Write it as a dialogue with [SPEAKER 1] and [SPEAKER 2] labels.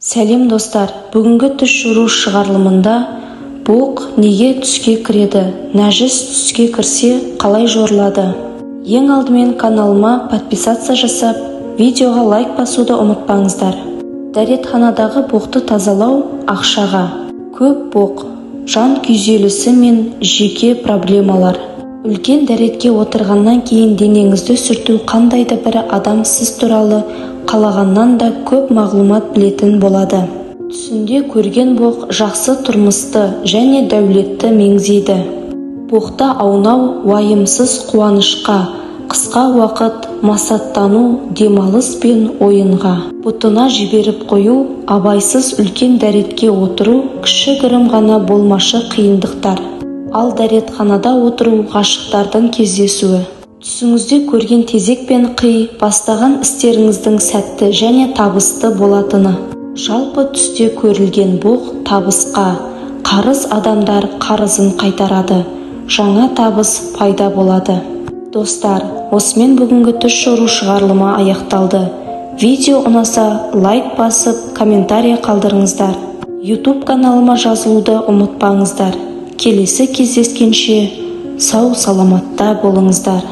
[SPEAKER 1] Сәлем достар, бүгінгі түс жору шығарылымында боқ неге түске кіреді, нәжіс түске кірсе қалай жорылады? Ең алдымен каналыма подписаться жасап, видеоға лайк басуды ұмытпаңыздар. Дәретханадағы боқты тазалау ақшаға. Көп боқ, жан күйзелісі мен жеке проблемалар. Үлкен дәретке отырғаннан кейін денеңізді сүрту қандай да бір адам сіз туралы қалағаннан да көп мағлұмат білетін болады. Түсінде көрген боқ жақсы тұрмысты және дәулетті меңзейді. Боқта аунау уайымсыз қуанышқа, қысқа уақыт масаттану, демалыс пен ойынға. Бұтына жіберіп қою, абайсыз үлкен дәретке отыру, кішігірім ғана болмашы қиындықтар. Ал дәретханада отыру ғашықтардың кездесуі. Түсіңізде көрген тезек пен қи, бастаған істеріңіздің сәтті және табысты болатыны. Жалпы түсте көрілген боқ табысқа, қарыз адамдар қарызын қайтарады, жаңа табыс пайда болады. Достар, осымен бүгінгі түс жору шығарылымы аяқталды. Видео ұнаса лайк басып, комментарий қалдырыңыздар. YouTube каналыма жазылуды ұмытпаңыздар. Келесі кездескенше сау саламатта болыңыздар.